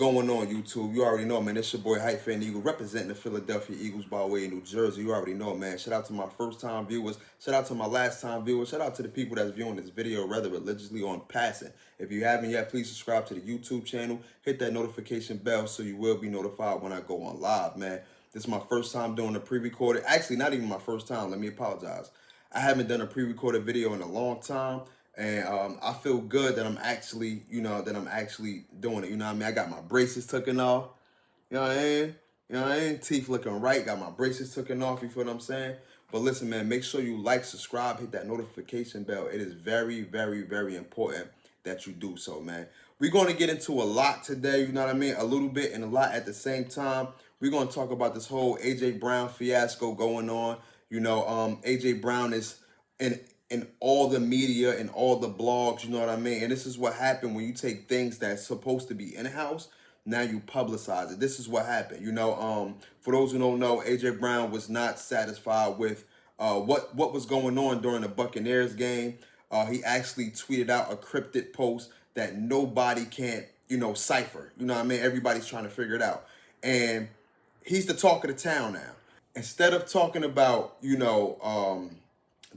going on, YouTube? You already know, man. It's your boy Hype Fan Eagle representing the Philadelphia Eagles by way of New Jersey. You already know, man. Shout out to my first-time viewers. Shout out to my last-time viewers. Shout out to the people that's viewing this video rather religiously on passing. If you haven't yet, please subscribe to the YouTube channel. Hit that notification bell so you will be notified when I go on live, man. This is my first time doing a pre-recorded. Actually, not even my first time. Let me apologize. I haven't done a pre-recorded video in a long time. And I feel good that I'm actually, doing it. You know what I mean? I got my braces taken off. You know what I mean? You know what I mean? Teeth looking right. Got my braces taken off. You feel what I'm saying? But listen, man, make sure you like, subscribe, hit that notification bell. It is very, very, very important that you do so, man. We're going to get into a lot today. You know what I mean? A little bit and a lot at the same time. We're going to talk about this whole A.J. Brown fiasco going on. You know, A.J. Brown is in all the media and all the blogs, you know what I mean? And this is what happened when you take things that's supposed to be in-house, now you publicize it. This is what happened. You know, for those who don't know, A.J. Brown was not satisfied with what was going on during the Buccaneers game. He actually tweeted out a cryptic post that nobody can, cipher. You know what I mean? Everybody's trying to figure it out. And he's the talk of the town now. Instead of talking about,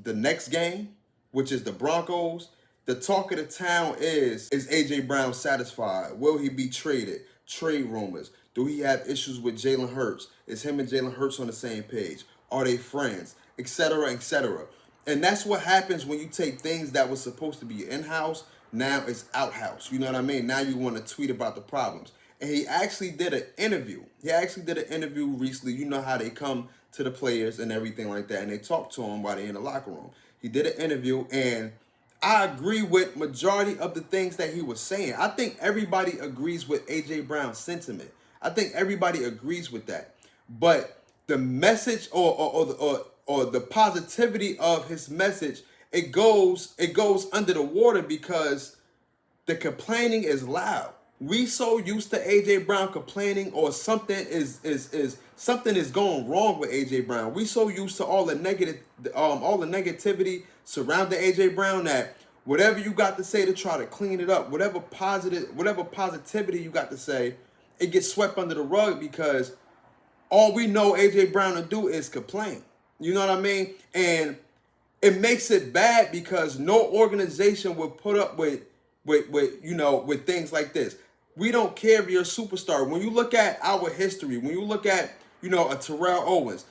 the next game, which is the Broncos, the talk of the town is A.J. Brown satisfied? Will he be traded? Trade rumors. Do he have issues with Jalen Hurts? Is him and Jalen Hurts on the same page? Are they friends? Etc., etc. And that's what happens when you take things that was supposed to be in-house, now it's out-house. You know what I mean? Now you want to tweet about the problems. And he actually did an interview. He actually did an interview recently. You know how they come to the players and everything like that, and they talk to him while they're in the locker room. He did an interview, and I agree with majority of the things that he was saying. I think everybody agrees with A.J. Brown's sentiment. I think everybody agrees with that. But the message or the positivity of his message, it goes under the water because the complaining is loud. We so used to A.J. Brown complaining or something is going wrong with A.J. Brown. We so used to all the negativity surrounding A.J. Brown that whatever you got to say to try to clean it up, whatever positivity you got to say, it gets swept under the rug because all we know A.J. Brown to do is complain. You know what I mean? And it makes it bad because no organization will put up with things like this. We don't care if you're a superstar. When you look at our history, when you look at, a Terrell Owens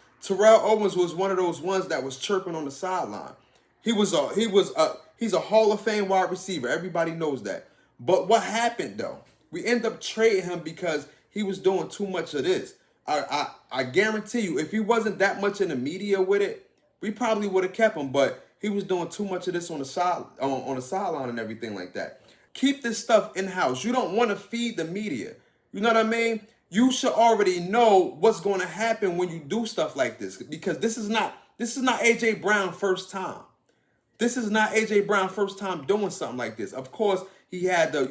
was one of those ones that was chirping on the sideline. He's a Hall of Fame wide receiver. Everybody knows that. But what happened though? We end up trading him because he was doing too much of this. I guarantee you, if he wasn't that much in the media with it, we probably would have kept him. But he was doing too much of this on the sideline and everything like that. Keep this stuff in-house. You don't want to feed the media. You know what I mean? You should already know what's going to happen when you do stuff like this because this is not A.J. Brown first time. This is not A.J. Brown first time doing something like this. Of course, he had the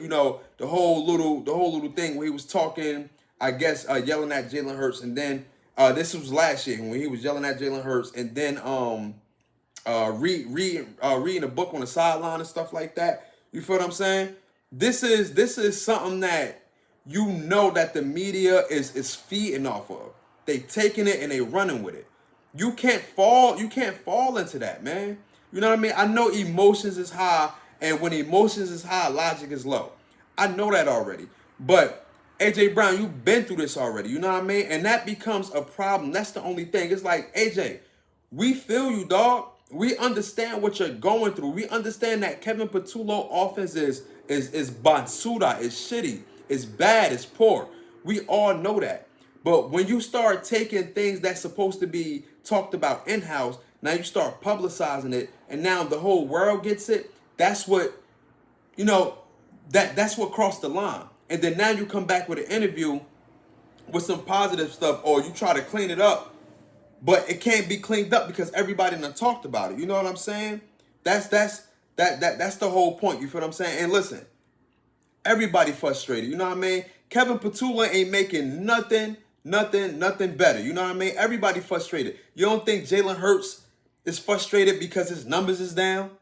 whole little thing where he was talking, I guess, yelling at Jalen Hurts, and then this was last year when he was yelling at Jalen Hurts, and then reading a book on the sideline and stuff like that. You feel what I'm saying? This is something that that the media is feeding off of. They taking it and they running with it. You can't fall into that, man. You know what I mean? I know emotions is high, and when emotions is high, logic is low. I know that already. But A.J. Brown, you've been through this already. You know what I mean? And that becomes a problem. That's the only thing. It's like, A.J., we feel you, dog. We understand what you're going through. We understand that Kevin Patullo offense is bansuda, is shitty, is bad, is poor. We all know that. But when you start taking things that's supposed to be talked about in-house, now you start publicizing it, and now the whole world gets it. That's what, that's what crossed the line. And then now you come back with an interview with some positive stuff, or you try to clean it up. But it can't be cleaned up because everybody done talked about it. You know what I'm saying? That's the whole point. You feel what I'm saying? And listen, everybody frustrated. You know what I mean? Kevin Patullo ain't making nothing better. You know what I mean? Everybody frustrated. You don't think Jalen Hurts is frustrated because his numbers is down?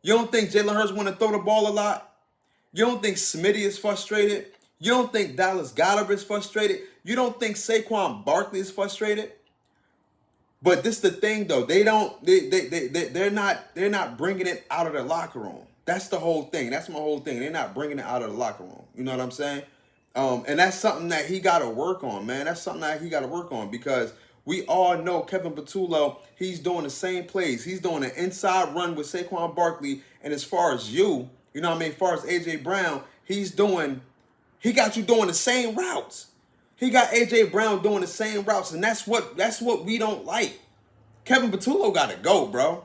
You don't think Jalen Hurts want to throw the ball a lot? You don't think Smitty is frustrated? You don't think Dallas Goddard is frustrated? You don't think Saquon Barkley is frustrated? But this the thing though, they're not bringing it out of the locker room. That's the whole thing. That's my whole thing. They're not bringing it out of the locker room. You know what I'm saying? And that's something that he got to work on, man. That's something that he got to work on because we all know Kevin Patullo, he's doing the same plays. He's doing an inside run with Saquon Barkley. And as far as you know what I mean? As far as A.J. Brown, he got you doing the same routes. He got A.J. Brown doing the same routes. And that's what we don't like. Kevin Patullo got to go, bro.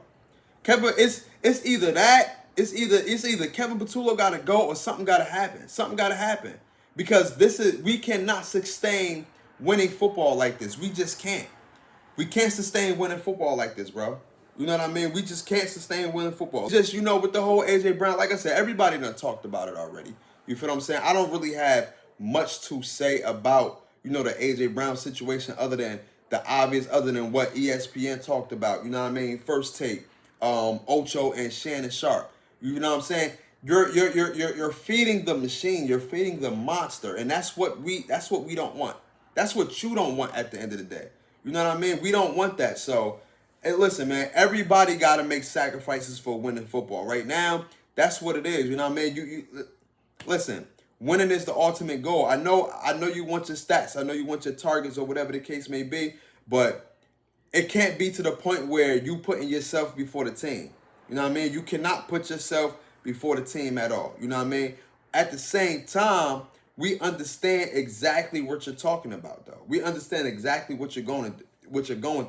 It's either that. It's either Kevin Patullo got to go or something got to happen. Something got to happen. Because we cannot sustain winning football like this. We just can't. We can't sustain winning football like this, bro. You know what I mean? We just can't sustain winning football. Just, with the whole A.J. Brown, like I said, everybody done talked about it already. You feel what I'm saying? I don't really have much to say about, the A.J. Brown situation other than the obvious, other than what ESPN talked about. You know what I mean? First Take, Ocho and Shannon Sharp. You know what I'm saying? You're feeding the machine. You're feeding the monster, and that's what we don't want. That's what you don't want at the end of the day. You know what I mean? We don't want that. So, hey, listen, man. Everybody got to make sacrifices for winning football. Right now, that's what it is. You know what I mean? You listen. Winning is the ultimate goal. I know you want your stats. I know you want your targets or whatever the case may be, but it can't be to the point where you putting yourself before the team. You know what I mean? You cannot put yourself before the team at all. You know what I mean? At the same time, we understand exactly what you're talking about, though. We understand exactly what you're going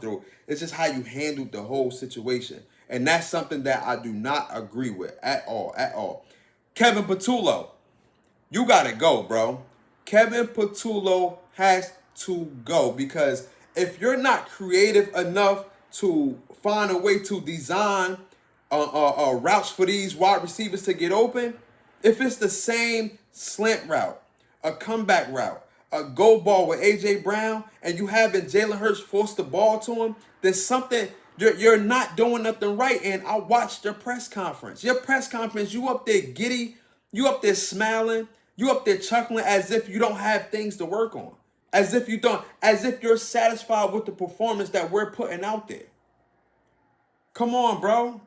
through. It's just how you handled the whole situation. And that's something that I do not agree with at all. Kevin Patullo, you got to go, bro. Kevin Patullo has to go because if you're not creative enough to find a way to design routes for these wide receivers to get open, if it's the same slant route, a comeback route, a go ball with A.J. Brown, and you having Jalen Hurts force the ball to him, there's something, you're not doing nothing right. And I watched your press conference. Your press conference, you up there giddy, you up there smiling, you up there chuckling as if you don't have things to work on. As if you're satisfied with the performance that we're putting out there. Come on, bro.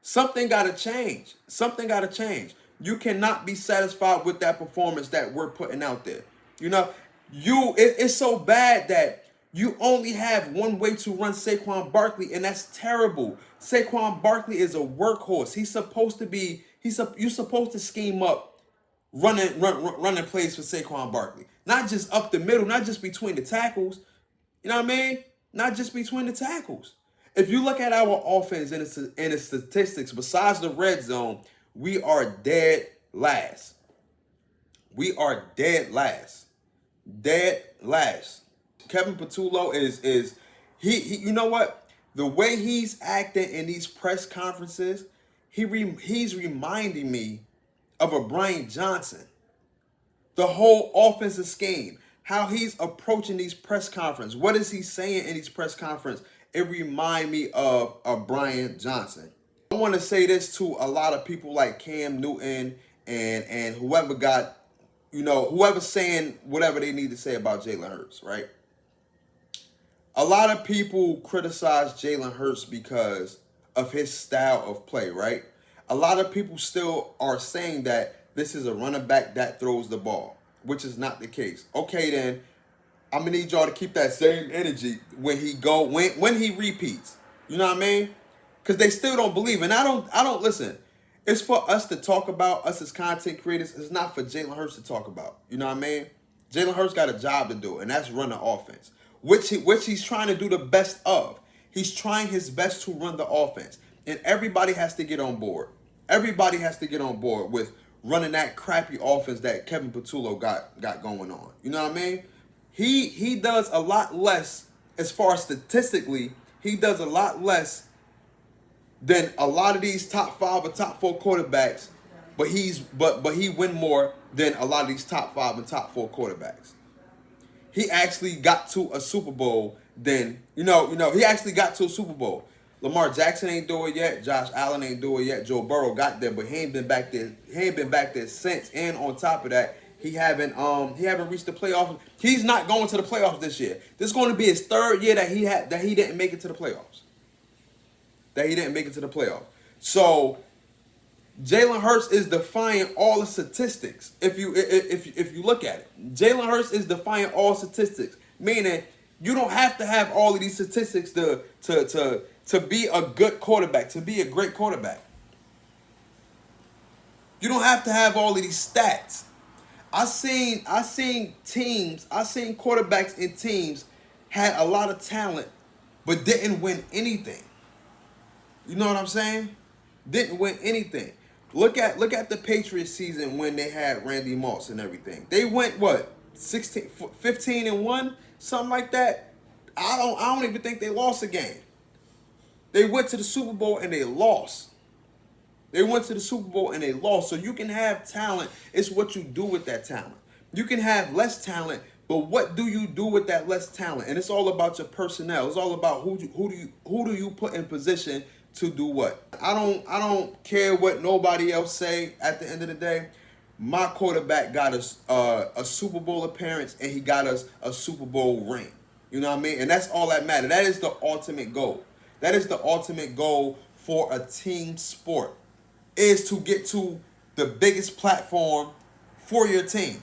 Something got to change. You cannot be satisfied with that performance that we're putting out there. It's so bad that you only have one way to run Saquon Barkley, and that's terrible. Saquon Barkley is a workhorse. You're supposed to scheme up running plays for Saquon Barkley. Not just up the middle, not just between the tackles. You know what I mean? Not just between the tackles. If you look at our offense and its statistics, besides the red zone, we are dead last. Dead last. Kevin Patullo is you know what? The way he's acting in these press conferences, he's reminding me of a Brian Johnson. The whole offensive scheme, how he's approaching these press conferences. What is he saying in these press conferences? It reminds me of Brian Johnson. I want to say this to a lot of people like Cam Newton and whoever whoever's saying whatever they need to say about Jalen Hurts, right? A lot of people criticize Jalen Hurts because of his style of play, right? A lot of people still are saying that this is a running back that throws the ball, which is not the case. Okay, then I'm gonna need y'all to keep that same energy when he repeats. You know what I mean? Because they still don't believe, and I don't listen. It's for us to talk about, us as content creators. It's not for Jalen Hurts to talk about. You know what I mean? Jalen Hurts got a job to do, and that's run the offense, which he's trying to do the best of. He's trying his best to run the offense, and everybody has to get on board. Everybody has to get on board with running that crappy offense that Kevin Patullo got going on. You know what I mean? He does a lot less as far as statistically. He does a lot less than a lot of these top 5 or top 4 quarterbacks, but he win more than a lot of these top 5 and top 4 quarterbacks. He actually got to a Super Bowl. He actually got to a Super Bowl. Lamar Jackson ain't do it yet. Josh Allen ain't do it yet. Joe Burrow got there, but he ain't been back there. He ain't been back there since. And on top of that, He haven't reached the playoffs. He's not going to the playoffs this year. This is going to be his third year that he didn't make it to the playoffs. So Jalen Hurts is defying all the statistics. If you look at it, Jalen Hurts is defying all statistics, meaning you don't have to have all of these statistics to be a good quarterback, to be a great quarterback. You don't have to have all of these stats. I seen quarterbacks in teams had a lot of talent, but didn't win anything. You know what I'm saying? Didn't win anything. Look at the Patriots season when they had Randy Moss and everything. They went what, 15-1, something like that. I don't even think they lost a game. They went to the Super Bowl and they lost. So you can have talent. It's what you do with that talent. You can have less talent, but what do you do with that less talent? And it's all about your personnel. It's all about who do you put in position to do what. I don't care what nobody else say. At the end of the day, my quarterback got us a Super Bowl appearance and he got us a Super Bowl ring. You know what I mean? And that's all that matters. That is the ultimate goal. That is the ultimate goal for a team sport, is to get to the biggest platform for your team,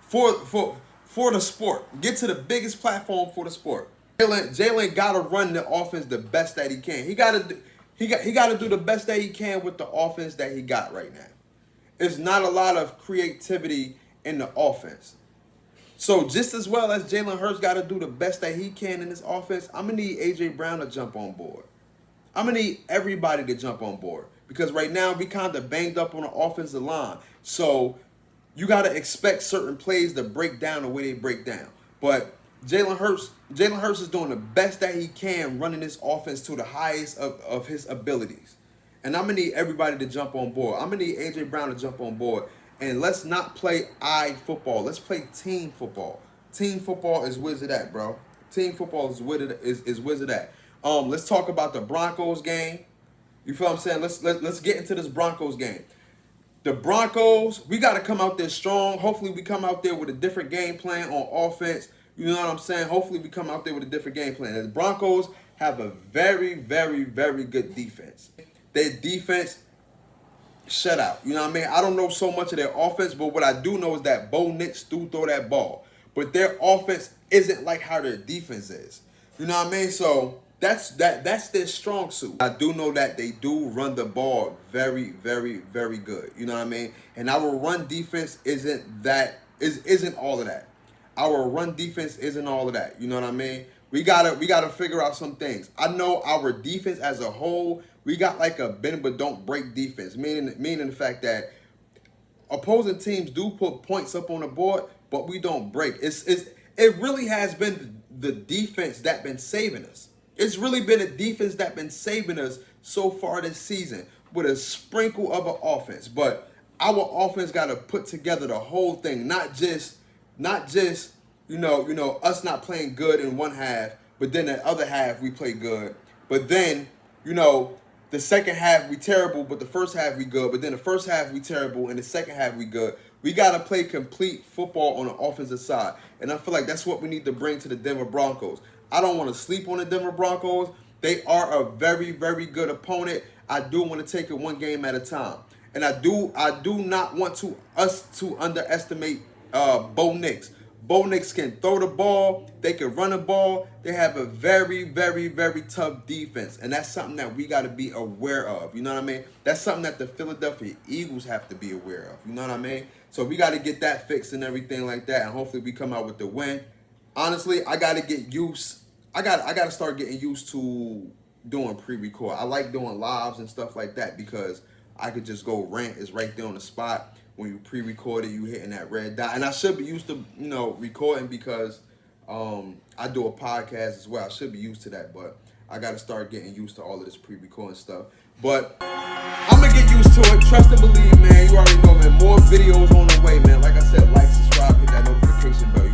for the sport. Get to the biggest platform for the sport. Jalen got to run the offense the best that he can. He got to do the best that he can with the offense that he got right now. There's not a lot of creativity in the offense. So just as well as Jalen Hurts got to do the best that he can in this offense, I'm going to need A.J. Brown to jump on board. I'm going to need everybody to jump on board. Because right now we kind of banged up on the offensive line. So you got to expect certain plays to break down the way they break down. But Jalen Hurts is doing the best that he can, running this offense to the highest of his abilities. And I'm going to need everybody to jump on board. I'm going to need A.J. Brown to jump on board. And let's not play football. Let's play team football. Team football is wizard at, bro. Team football is wizard at. Let's talk about the Broncos game. You feel what I'm saying? Let's get into this Broncos game. The Broncos, we got to come out there strong. Hopefully we come out there with a different game plan on offense. You know what I'm saying? Hopefully we come out there with a different game plan. And the Broncos have a very, very, very good defense. Their defense, shut out. You know what I mean? I don't know so much of their offense, but what I do know is that Bo Nix do throw that ball. But their offense isn't like how their defense is. You know what I mean? So that's their strong suit. I do know that they do run the ball very, very, very good. You know what I mean? And our run defense isn't all of that. Our run defense isn't all of that. You know what I mean? We gotta figure out some things. I know our defense as a whole, we got like a bend but don't break defense, meaning the fact that opposing teams do put points up on the board, but we don't break. It really has been the defense that been saving us. It's really been a defense that been saving us so far this season with a sprinkle of an offense. But our offense got to put together the whole thing, not just you know us not playing good in one half, but then the other half we play good. But then the second half we terrible, but the first half we good. But then the first half we terrible, and the second half we good. We got to play complete football on the offensive side. And I feel like that's what we need to bring to the Denver Broncos. I don't want to sleep on the Denver Broncos. They are a very, very good opponent. I do want to take it one game at a time. And I do not want us to underestimate Bo Nix. Bo Nix can throw the ball. They can run the ball. They have a very, very, very tough defense. And that's something that we got to be aware of. You know what I mean? That's something that the Philadelphia Eagles have to be aware of. You know what I mean? So we got to get that fixed and everything like that. And hopefully we come out with the win. Honestly, I got to get used. I got to start getting used to doing pre-record. I like doing lives and stuff like that because I could just go rant. It's right there on the spot. When you pre-record it, you hitting that red dot. And I should be used to, recording because I do a podcast as well. I should be used to that, but I got to start getting used to all of this pre-recording stuff. But I'm going to get used to it. Trust and believe, man. You already know, man. More videos on the way, man. Like I said, like, subscribe, hit that notification bell.